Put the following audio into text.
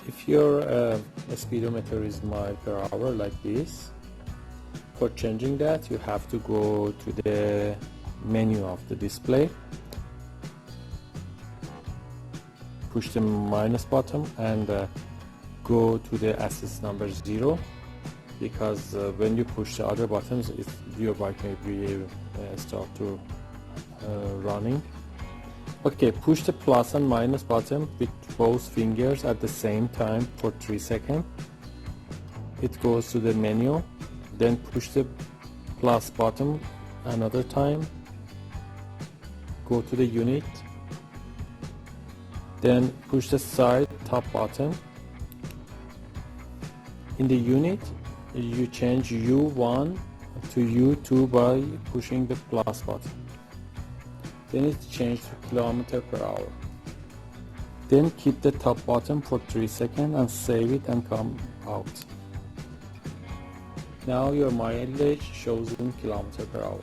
If your speedometer is mile per hour like this, for changing that you have to go to the menu of the display, push the minus button and go to the access number 0, because when you push the other buttons your bike may be start to running. Okay, push the plus and minus button with both fingers at the same time for 3 seconds. It goes to the menu, then push the plus button another time, go to the unit, then push the side top button. In the unit you change U1 to U2 by pushing the plus button. Then it's changed to kilometer per hour. Then keep the top button for 3 seconds and save it and come out. Now your mileage shows in kilometer per hour.